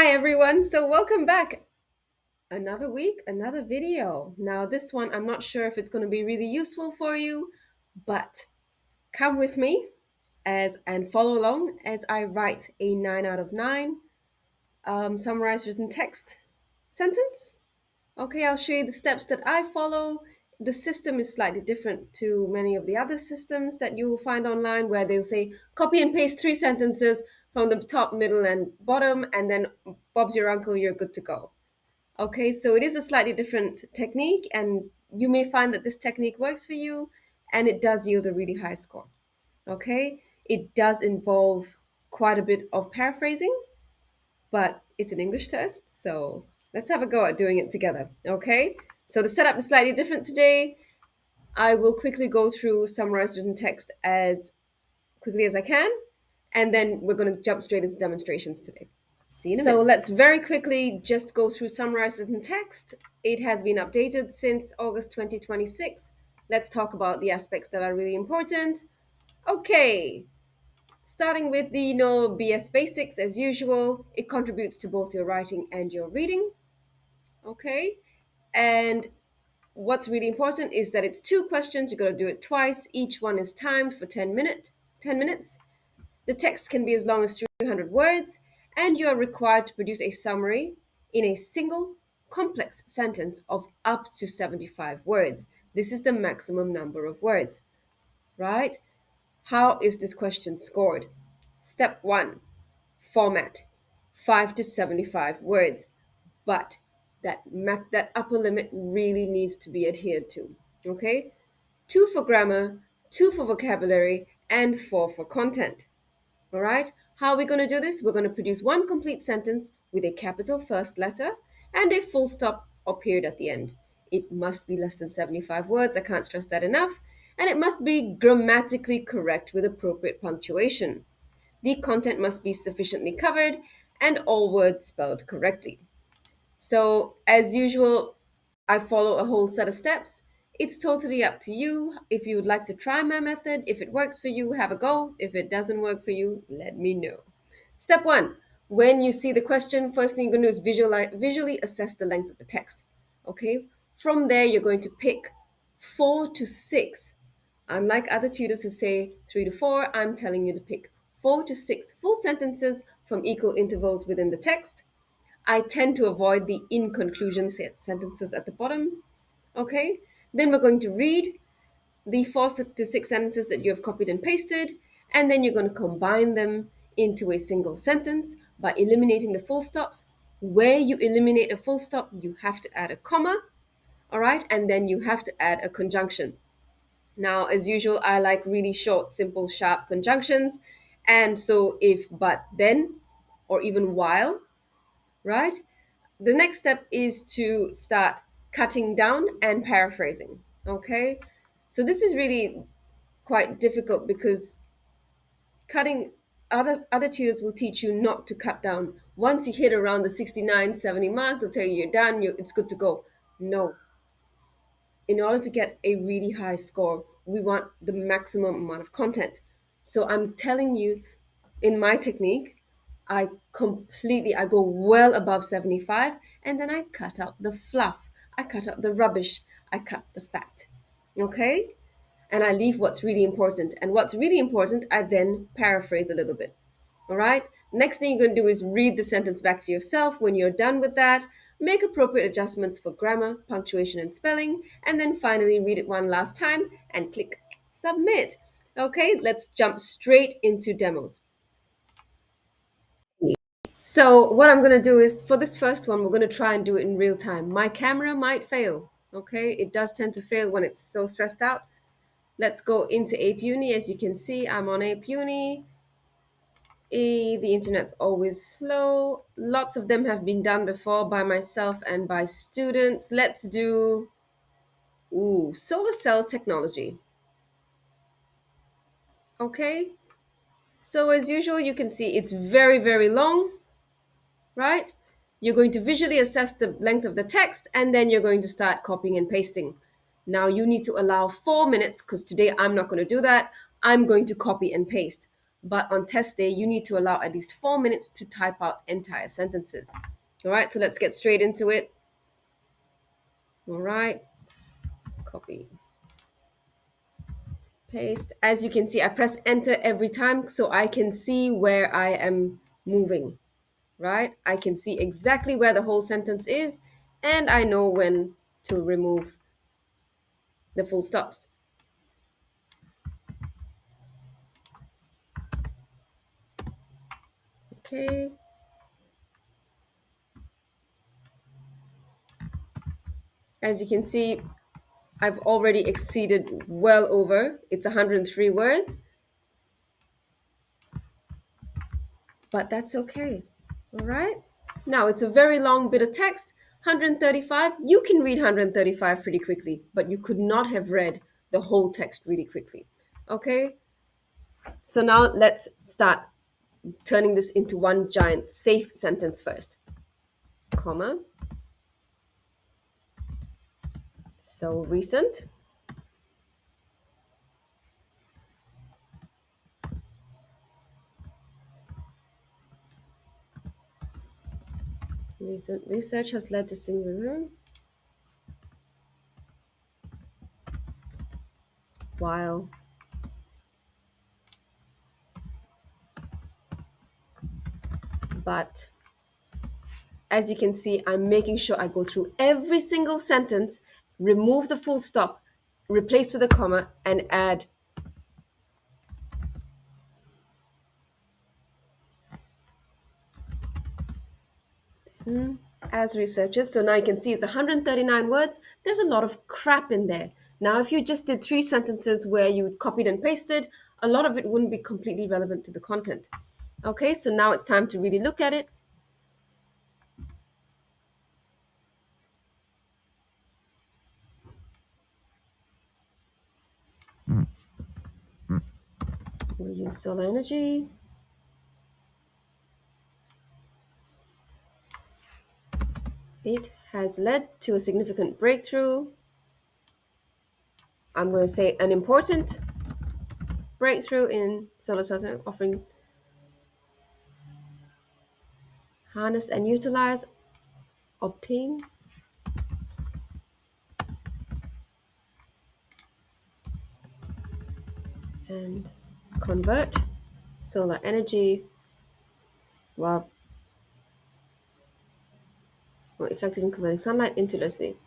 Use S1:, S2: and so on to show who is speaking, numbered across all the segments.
S1: Hi everyone, so welcome back. Another week, another video. Now this one, I'm not sure if it's going to be really useful for you, but come with me and follow along as I write a 9 out of 9 summarized written text sentence. Okay, I'll show you the steps that I follow. The system is slightly different to many of the other systems that you will find online where they'll say copy and paste three sentences from the top, middle, and bottom, and then Bob's your uncle, you're good to go. Okay, so it is a slightly different technique, and you may find that this technique works for you and it does yield a really high score. Okay, it does involve quite a bit of paraphrasing, but it's an English test, so let's have a go at doing it together. Okay, so the setup is slightly different today. I will quickly go through summarized written text as quickly as I can, and then we're going to jump straight into demonstrations today. See you in a minute. So let's very quickly just go through summarized written text. It has been updated since August 2026. Let's talk about the aspects that are really important. Okay, starting with the BS basics as usual. It contributes to both your writing and your reading. Okay, and what's really important is that it's two questions. You're going to do it twice. Each one is timed for 10 minutes. The text can be as long as 300 words, and you are required to produce a summary in a single complex sentence of up to 75 words. This is the maximum number of words, right? How is this question scored? Step one, format, 5 to 75 words, but that upper limit really needs to be adhered to, okay? 2 for grammar, 2 for vocabulary, and 4 for content. All right, how are we going to do this? We're going to produce one complete sentence with a capital first letter and a full stop or period at the end. It must be less than 75 words, I can't stress that enough, and it must be grammatically correct with appropriate punctuation. The content must be sufficiently covered and all words spelled correctly. So, as usual, I follow a whole set of steps. It's totally up to you. If you would like to try my method, if it works for you, have a go. If it doesn't work for you, let me know. Step one, when you see the question, first thing you're going to do is visually assess the length of the text. Okay? From there, you're going to pick 4 to 6. Unlike other tutors who say 3 to 4, I'm telling you to pick 4 to 6 full sentences from equal intervals within the text. I tend to avoid the in conclusion sentences at the bottom. Okay, then we're going to read the 4 to 6 sentences that you have copied and pasted, and then you're going to combine them into a single sentence by eliminating the full stops. Where you eliminate a full stop, you have to add a comma, all right, and then you have to add a conjunction. Now, as usual, I like really short, simple, sharp conjunctions. And so if, but, then, or even while, right? The next step is to start cutting down and paraphrasing. Okay, so this is really quite difficult because cutting other tutors will teach you not to cut down. Once you hit around the 69, 70 mark, they'll tell you you're done, it's good to go. No, in order to get a really high score, we want the maximum amount of content. So I'm telling you, in my technique, I go well above 75, and then I cut out the fluff, I cut out the rubbish, I cut the fat. Okay? And I leave what's really important. And what's really important, I then paraphrase a little bit. All right? Next thing you're going to do is read the sentence back to yourself. When you're done with that, make appropriate adjustments for grammar, punctuation, and spelling. And then finally, read it one last time and click submit. Okay, let's jump straight into demos. So what I'm going to do is, for this first one, we're going to try and do it in real time. My camera might fail. Okay, it does tend to fail when it's so stressed out. Let's go into ApeUni. As you can see, I'm on ApeUni. The internet's always slow. Lots of them have been done before by myself and by students. Let's do solar cell technology. Okay, so as usual, you can see it's very, very long, right? You're going to visually assess the length of the text, and then you're going to start copying and pasting. Now you need to allow 4 minutes, because today I'm not going to do that. I'm going to copy and paste. but on test day, you need to allow at least 4 minutes to type out entire sentences. All right, so let's get straight into it. All right, copy, paste. As you can see, I press enter every time so I can see where I am moving, right? I can see exactly where the whole sentence is, and I know when to remove the full stops. Okay. As you can see, I've already exceeded well over. It's 103 words, but that's okay. All right. Now, it's a very long bit of text, 135. You can read 135 pretty quickly, but you could not have read the whole text really quickly. Okay. So now let's start turning this into one giant safe sentence first. Comma. So recent. Recent research has led to singular. While but as you can see, I'm making sure I go through every single sentence, remove the full stop, replace with a comma, and add as researchers. So now you can see it's 139 words. There's a lot of crap in there. Now, if you just did 3 sentences where you copied and pasted, a lot of it wouldn't be completely relevant to the content. Okay, so now it's time to really look at it. We use solar energy. It has led to a significant breakthrough. I'm going to say an important breakthrough in solar cells offering harness and utilize, obtain, and convert solar energy while more effective in converting sunlight into electricity.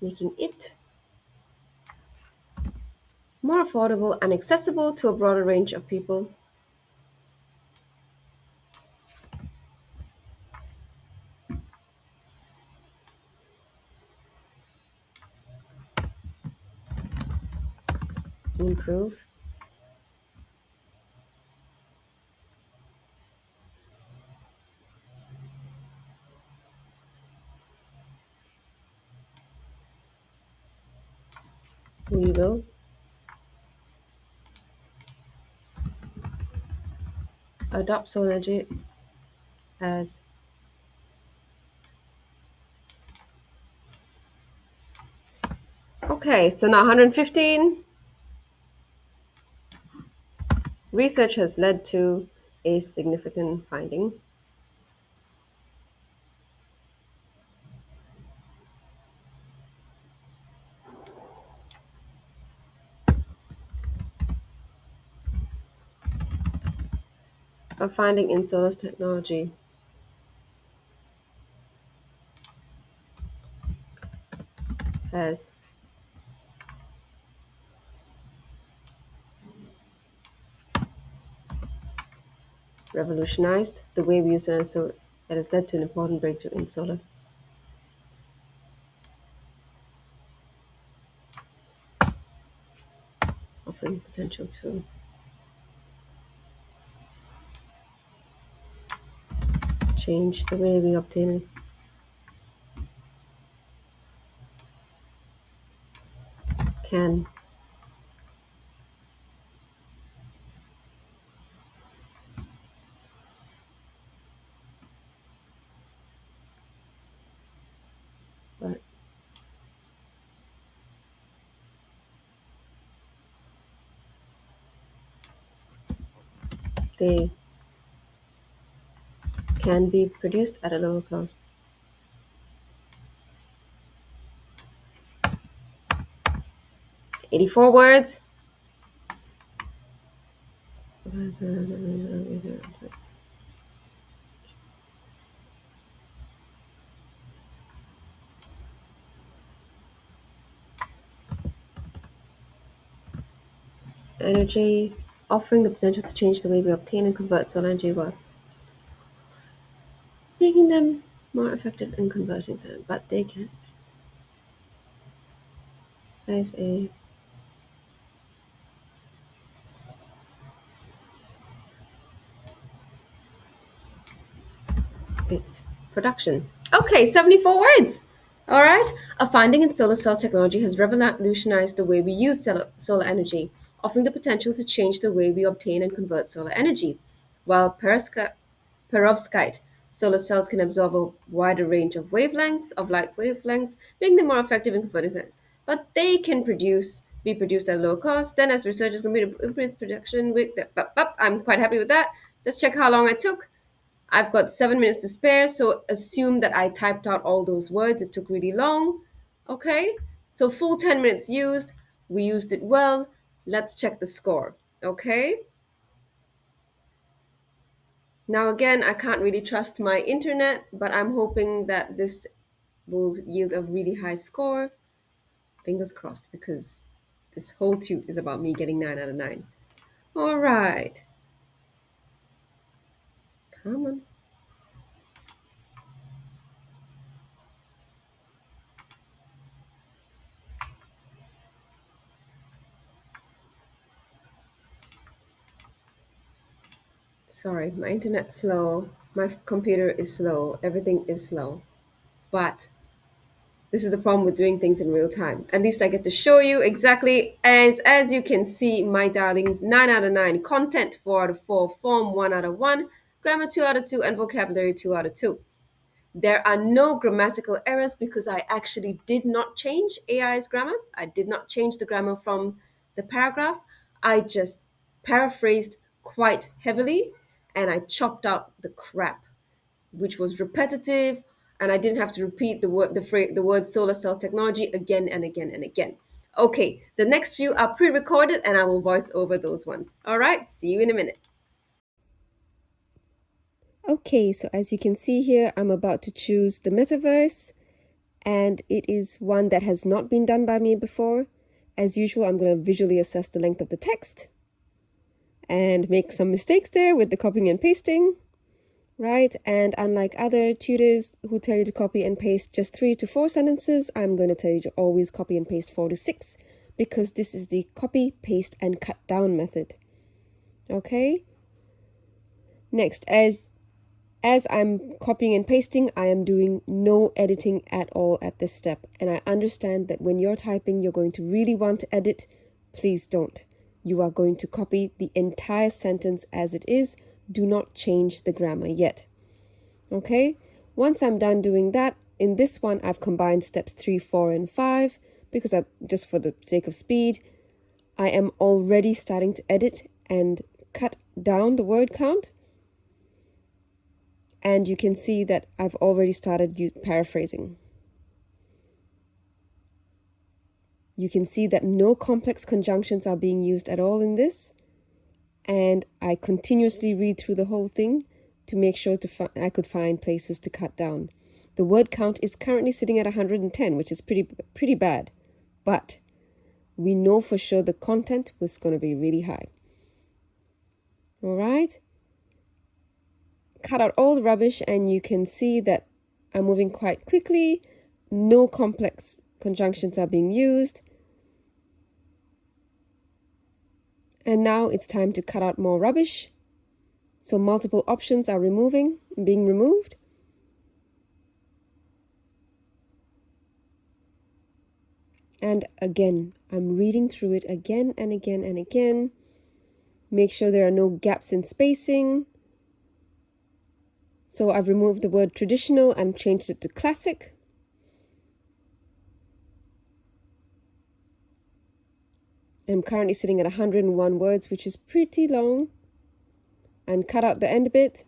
S1: Making it more affordable and accessible to a broader range of people. Improve we will adopt solar energy as okay. So now 115 research has led to a significant finding a finding in solar technology has revolutionized the way we use it, so it has led to an important breakthrough in solar offering potential to change the way we obtain it. Can but They can be produced at a lower cost. "84 words. Energy, offering the potential to change the way we obtain and convert solar energy while making them more effective in converting solar. But they can as a its production." Okay, 74 words. All right. "A finding in solar cell technology has revolutionized the way we use solar energy, offering the potential to change the way we obtain and convert solar energy. While perovskite solar cells can absorb a wider range of wavelengths, of light wavelengths, making them more effective in converting it. But they can be produced at a low cost. Then, as researchers continue to increase production, I'm quite happy with that. Let's check how long it took. I've got 7 minutes to spare, so assume that I typed out all those words. It took really long. Okay, so full 10 minutes used. We used it well. Let's check the score. Okay, now again, I can't really trust my internet, but I'm hoping that this will yield a really high score. Fingers crossed, because this whole tube is about me getting 9 out of 9. All right, come on. Sorry, my internet's slow. My computer is slow. Everything is slow. But this is the problem with doing things in real time. At least I get to show you exactly. As you can see, my darlings, 9 out of 9. Content, 4 out of 4. Form, 1 out of 1. Grammar, 2 out of 2. And vocabulary, 2 out of 2. There are no grammatical errors because I actually did not change AI's grammar. I did not change the grammar from the paragraph. I just paraphrased quite heavily and I chopped out the crap, which was repetitive, and I didn't have to repeat the word solar cell technology again and again and again. Okay, the next few are pre-recorded and I will voice over those ones. All right, see you in a minute. Okay, so as you can see here, I'm about to choose the Metaverse, and it is one that has not been done by me before. As usual, I'm going to visually assess the length of the text and make some mistakes there with the copying and pasting. Right, and unlike other tutors who tell you to copy and paste just 3 to 4 sentences, I'm going to tell you to always copy and paste 4 to 6 because this is the copy, paste, and cut down method. Okay. Next, as I'm copying and pasting, I am doing no editing at all at this step. And I understand that when you're typing, you're going to really want to edit. Please don't. You are going to copy the entire sentence as it is. Do not change the grammar yet. Okay, once I'm done doing that, in this one, I've combined steps 3, 4, and 5 because just for the sake of speed, I am already starting to edit and cut down the word count. And you can see that I've already started paraphrasing. You can see that no complex conjunctions are being used at all in this. And I continuously read through the whole thing to make sure I could find places to cut down. The word count is currently sitting at 110, which is pretty bad. But we know for sure the content was going to be really high. All right. Cut out all the rubbish and you can see that I'm moving quite quickly. No complex conjunctions are being used. And now it's time to cut out more rubbish. So multiple options are being removed. And again, I'm reading through it again and again and again. Make sure there are no gaps in spacing. So I've removed the word traditional and changed it to classic. I'm currently sitting at 101 words, which is pretty long. and cut out the end bit.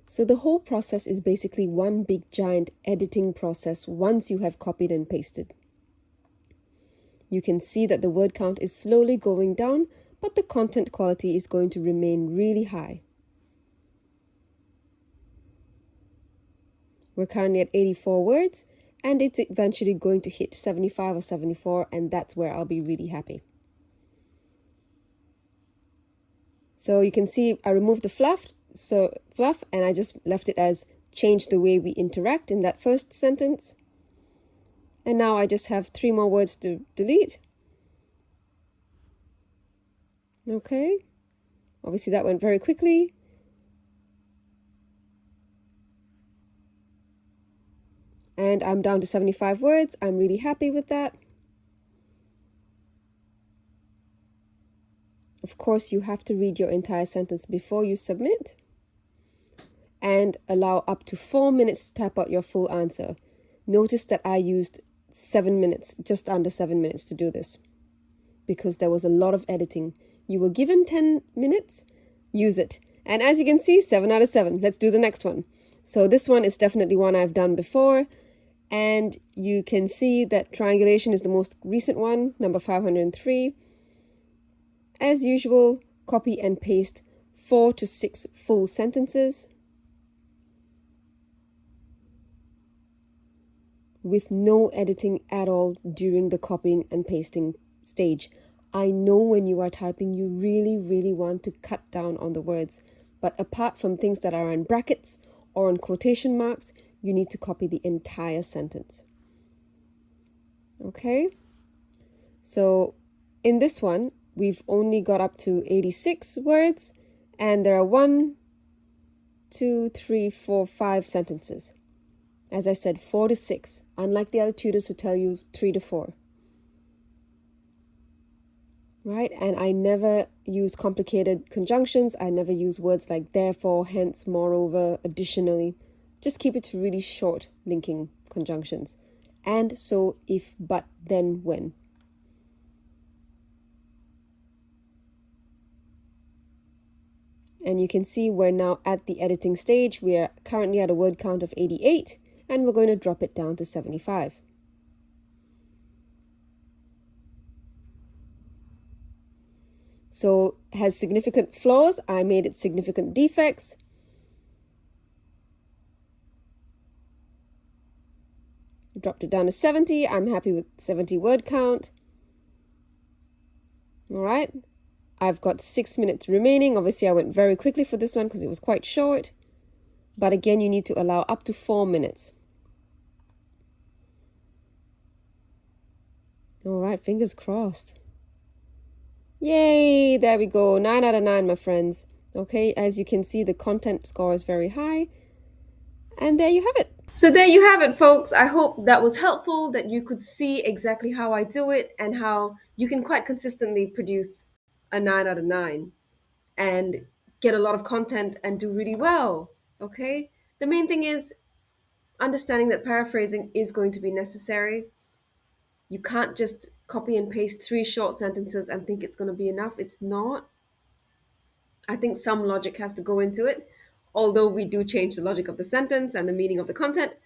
S1: So the whole process is basically one big giant editing process once you have copied and pasted. You can see that the word count is slowly going down, but the content quality is going to remain really high. We're currently at 84 words, and it's eventually going to hit 75 or 74, and that's where I'll be really happy. So you can see I removed the fluff, and I just left it as change the way we interact in that first sentence. And now I just have 3 more words to delete. Okay, obviously that went very quickly. And I'm down to 75 words. I'm really happy with that. Of course, you have to read your entire sentence before you submit. And allow up to 4 minutes to type out your full answer. Notice that I used 7 minutes, just under 7 minutes to do this, because there was a lot of editing. You were given 10 minutes, use it. And as you can see, 7 out of 7. Let's do the next one. So this one is definitely one I've done before. And you can see that triangulation is the most recent one, number 503. As usual, copy and paste 4 to 6 full sentences with no editing at all during the copying and pasting stage. I know when you are typing, you really want to cut down on the words, but apart from things that are in brackets or in quotation marks, you need to copy the entire sentence. Okay, so in this one, we've only got up to 86 words, and there are 1, 2, 3, 4, 5 sentences. As I said, 4 to 6, unlike the other tutors who tell you 3 to 4. Right, and I never use complicated conjunctions. I never use words like therefore, hence, moreover, additionally. Just keep it to really short linking conjunctions. And, so, if, but, then, when. And you can see we're now at the editing stage. We are currently at a word count of 88, and we're going to drop it down to 75. So, has significant flaws. I made it significant defects. Dropped it down to 70. I'm happy with 70 word count. All right. I've got 6 minutes remaining. Obviously, I went very quickly for this one because it was quite short. But again, you need to allow up to 4 minutes. All right, fingers crossed. Yay, there we go. 9 out of 9, my friends. Okay, as you can see, the content score is very high. And there you have it. So there you have it, folks. I hope that was helpful, that you could see exactly how I do it and how you can quite consistently produce a 9 out of 9 and get a lot of content and do really well. Okay, the main thing is understanding that paraphrasing is going to be necessary. You can't just copy and paste 3 short sentences and think it's going to be enough. It's not. I think some logic has to go into it, although we do change the logic of the sentence and the meaning of the content,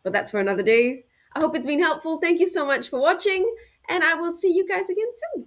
S1: but that's for another day. I hope it's been helpful. Thank you so much for watching, and I will see you guys again soon.